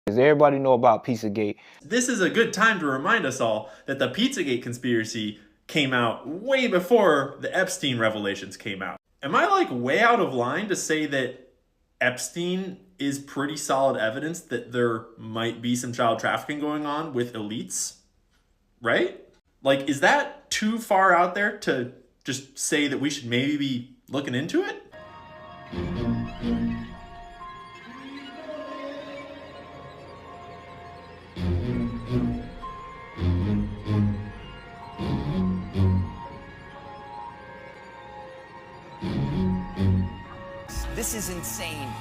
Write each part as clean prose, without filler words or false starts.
Does everybody know about Pizzagate? This is a good time to remind us all that the Pizzagate conspiracy came out way before the Epstein revelations came out. Am I like way out of line to say that Epstein is pretty solid evidence that there might be some child trafficking going on with elites? Right? Like, is that too far out there to just say that we should maybe be looking into it? This is insane.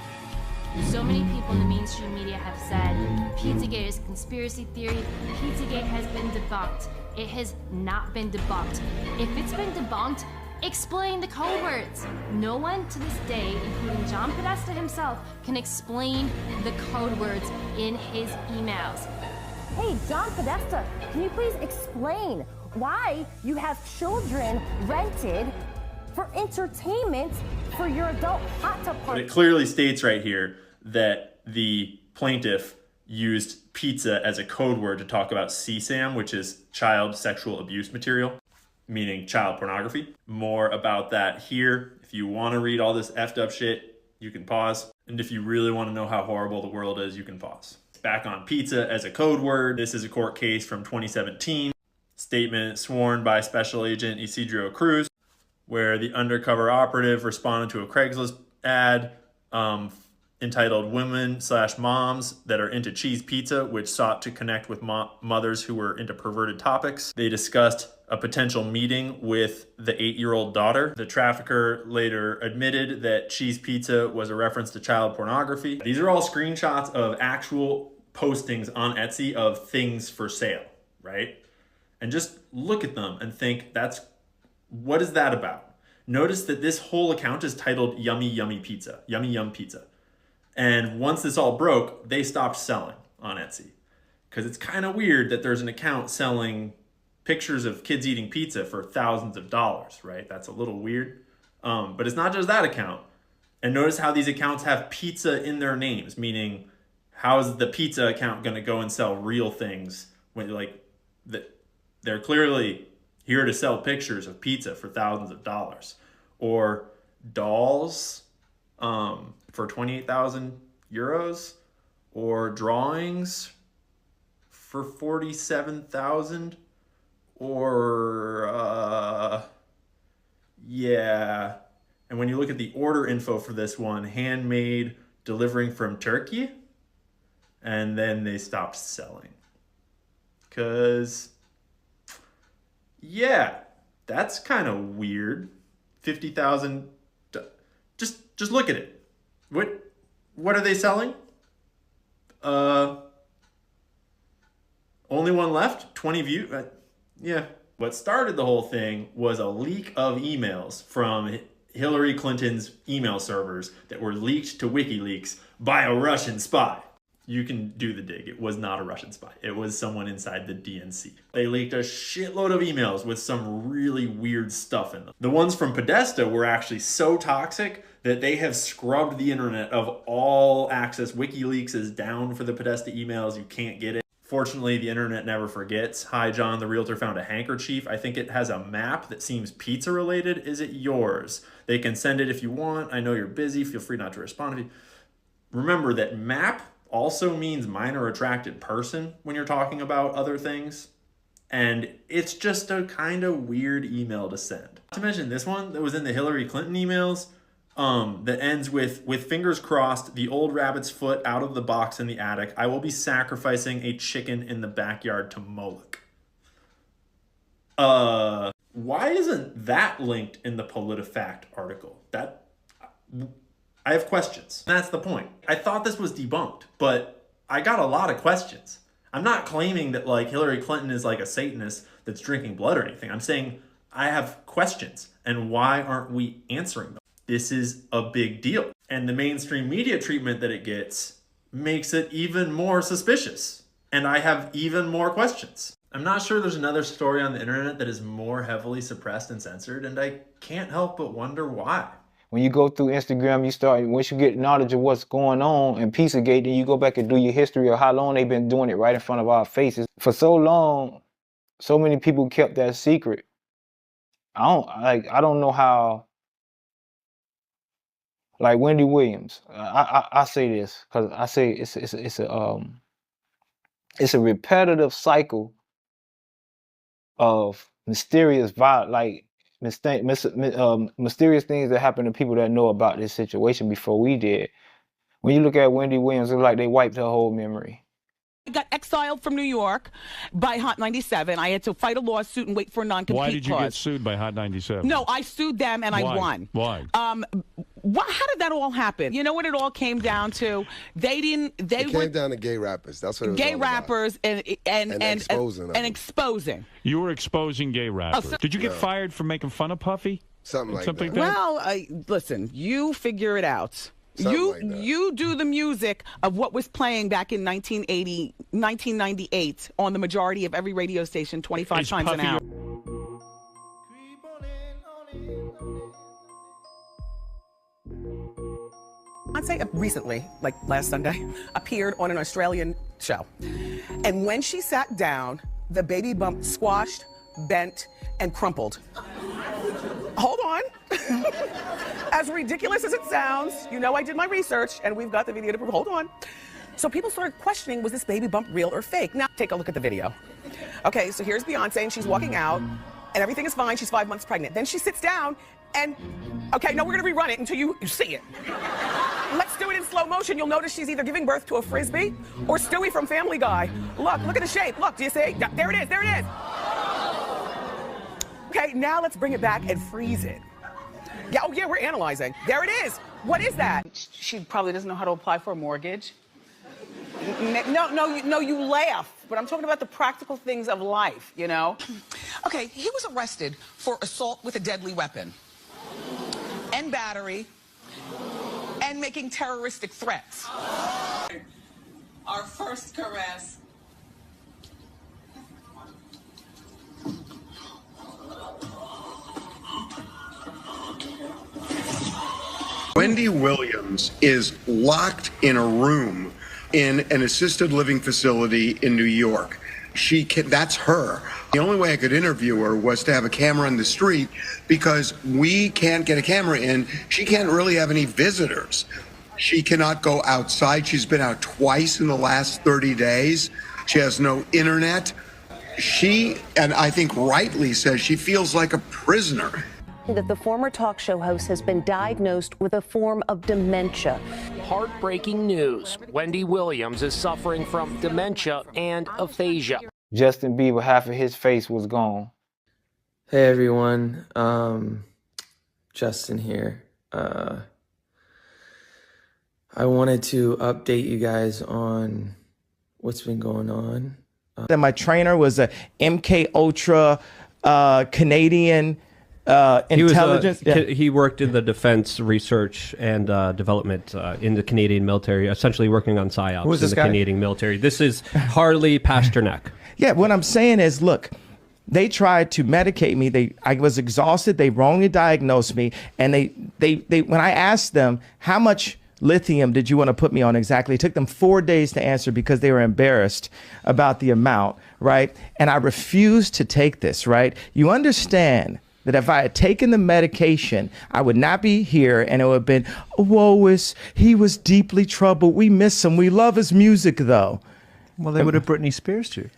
So many people in the mainstream media have said Pizzagate is a conspiracy theory. Pizzagate has been debunked. It has not been debunked. If it's been debunked, explain the code words. No one to this day, including John Podesta himself, can explain the code words in his emails. Hey, John Podesta, can you please explain why you have children rented for entertainment for your adult hot tub But party? it clearly states right here that the plaintiff used pizza as a code word to talk about CSAM, which is child sexual abuse material, meaning child pornography. More about that here. If you want to read all this effed up shit, you can pause. And if you really want to know how horrible the world is, you can pause. Back on pizza as a code word. This is a court case from 2017. Statement sworn by Special Agent Isidro Cruz, where the undercover operative responded to a Craigslist ad entitled Women/Moms That Are Into Cheese Pizza, which sought to connect with mothers who were into perverted topics. They discussed a potential meeting with the 8-year-old daughter. The trafficker later admitted that cheese pizza was a reference to child pornography. These are all screenshots of actual postings on Etsy of things for sale, right? And just look at them and think, what is that about? Notice that this whole account is titled Yummy Yummy Pizza, Yummy Yum Pizza. And once this all broke, they stopped selling on Etsy. Because it's kind of weird that there's an account selling pictures of kids eating pizza for thousands of dollars, right? That's a little weird. But it's not just that account. And notice how these accounts have pizza in their names, meaning how is the pizza account going to go and sell real things when they're clearly here to sell pictures of pizza for thousands of dollars, or dolls for 28,000 euros, or drawings for 47,000, or yeah. And when you look at the order info for this one, handmade, delivering from Turkey, and then they stopped selling. Because yeah, that's kind of weird. 50,000. Just look at it. What are they selling? Only one left. 20 views. Yeah. What started the whole thing was a leak of emails from Hillary Clinton's email servers that were leaked to WikiLeaks by a Russian spy. You can do the dig. It was not a Russian spy. It was someone inside the DNC. They leaked a shitload of emails with some really weird stuff in them. The ones from Podesta were actually so toxic that they have scrubbed the internet of all access. WikiLeaks is down for the Podesta emails. You can't get it. Fortunately, the internet never forgets. Hi, John, the realtor found a handkerchief. I think it has a map that seems pizza related. Is it yours? They can send it if you want. I know you're busy. Feel free not to respond if you... Remember that map also means minor attracted person when you're talking about other things. And it's just a kind of weird email to send. Not to mention this one that was in the Hillary Clinton emails that ends with fingers crossed, the old rabbit's foot out of the box in the attic. I will be sacrificing a chicken in the backyard to Moloch. Why isn't that linked in the PolitiFact article? I have questions. That's the point. I thought this was debunked, but I got a lot of questions. I'm not claiming that like Hillary Clinton is like a Satanist that's drinking blood or anything. I'm saying I have questions, and why aren't we answering them? This is a big deal. And the mainstream media treatment that it gets makes it even more suspicious. And I have even more questions. I'm not sure there's another story on the internet that is more heavily suppressed and censored, and I can't help but wonder why. when you go through Instagram, once you get knowledge of what's going on in Pizzagate, then you go back and do your history of how long they've been doing it right in front of our faces. For so long, so many people kept that secret. I don't know how, like Wendy Williams, I say this, because I say it's a repetitive cycle of mysterious mysterious things that happen to people that know about this situation before we did. When you look at Wendy Williams, it's like they wiped her whole memory. I got exiled from New York by Hot 97. I had to fight a lawsuit and wait for a non-compete clause. Why did you get sued by Hot 97? No, I sued them and I won. Why? How did that all happen? You know what it all came down to? It came down to gay rappers. That's what it was gay all rappers about. And exposing. You were exposing gay rappers. Did you get fired for making fun of Puffy? Something like that. Well, listen, you figure it out. You do the music of what was playing back in 1998 on the majority of every radio station 25 times an hour. I'd say recently, like last Sunday, appeared on an Australian show. And when she sat down, the baby bump squashed, bent, and crumpled. Hold on. As ridiculous as it sounds, you know I did my research and we've got the video to prove. Hold on. So people started questioning, was this baby bump real or fake? Now take a look at the video. Okay, so here's Beyonce and she's walking out and everything is fine. She's 5 months pregnant. Then she sits down and, okay, no, we're gonna rerun it until you see it. Let's do it in slow motion. You'll notice she's either giving birth to a Frisbee or Stewie from Family Guy. Look at the shape. Look, do you see? There it is, there it is. Okay, now let's bring it back and freeze it. Yeah, oh yeah, we're analyzing. There it is. What is that? She probably doesn't know how to apply for a mortgage. No, you laugh, but I'm talking about the practical things of life, you know? Okay, he was arrested for assault with a deadly weapon and battery and making terroristic threats. Our first caress. Wendy Williams is locked in a room in an assisted living facility in New York. That's her. The only way I could interview her was to have a camera on the street because we can't get a camera in. She can't really have any visitors. She cannot go outside. She's been out twice in the last 30 days. She has no internet. She, and I think rightly says, she feels like a prisoner. That the former talk show host has been diagnosed with a form of dementia. Heartbreaking news. Wendy Williams is suffering from dementia and aphasia. Justin Bieber, half of his face was gone. Hey everyone, Justin here. I wanted to update you guys on what's been going on. That my trainer was a MK Ultra Canadian intelligence. He worked in the defense research and development in the Canadian military, essentially working on psyops in the Canadian military. This is Harley Pasternak. Yeah, what I'm saying is, look, they tried to medicate me. I was exhausted. They wrongly diagnosed me, and they when I asked them how much lithium did you want to put me on exactly, it took them 4 days to answer because they were embarrassed about the amount, right? And I refused to take this, right? You understand that if I had taken the medication, I would not be here, and it would have been, he was deeply troubled. We miss him. We love his music, though. Well, they would have Britney Spears you.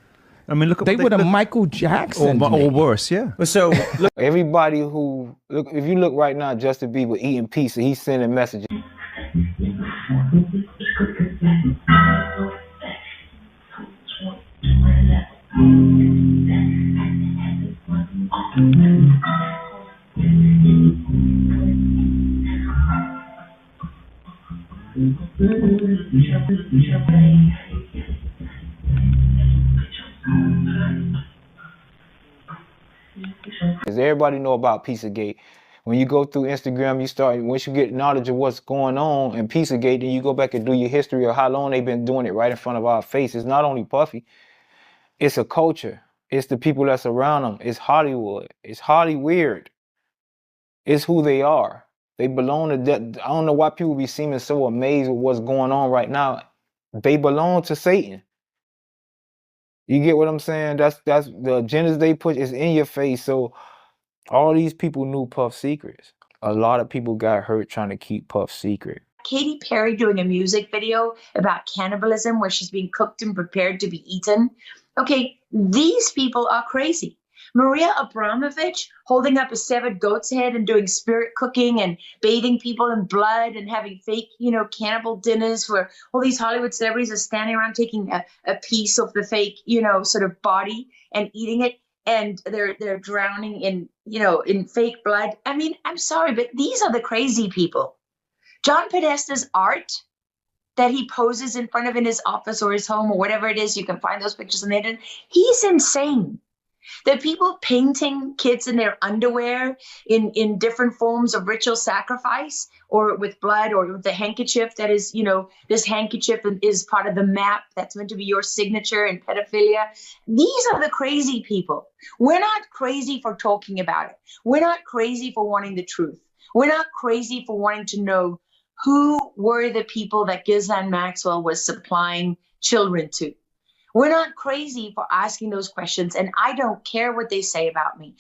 I mean, look at they would have Michael Jackson or worse, yeah. So look, everybody who look, if you look right now, Justin Bieber eating pizza, he's sending messages. Because everybody know about Pizzagate. When you go through Instagram, once you get knowledge of what's going on in Pizzagate, then you go back and do your history of how long they've been doing it right in front of our faces. Not only Puffy, it's a culture. It's the people that's around them. It's Hollywood. It's Hollyweird. It's who they are. They belong to that. I don't know why people be seeming so amazed with what's going on right now. They belong to Satan. You get what I'm saying? That's the agendas they push is in your face. So all these people knew Puff's secrets. A lot of people got hurt trying to keep Puff secret. Katy Perry doing a music video about cannibalism where she's being cooked and prepared to be eaten. Okay, these people are crazy. Maria Abramovich holding up a severed goat's head and doing spirit cooking and bathing people in blood and having fake, cannibal dinners where all these Hollywood celebrities are standing around taking a piece of the fake, sort of body and eating it. And they're drowning in, in fake blood. I mean, I'm sorry, but these are the crazy people. John Podesta's art that he poses in front of in his office or his home or whatever it is, you can find those pictures on the internet. He's insane. The people painting kids in their underwear in different forms of ritual sacrifice or with blood or with the handkerchief that is, this handkerchief is part of the map that's meant to be your signature in pedophilia. These are the crazy people. We're not crazy for talking about it. We're not crazy for wanting the truth. We're not crazy for wanting to know who were the people that Ghislaine Maxwell was supplying children to. We're not crazy for asking those questions, and I don't care what they say about me.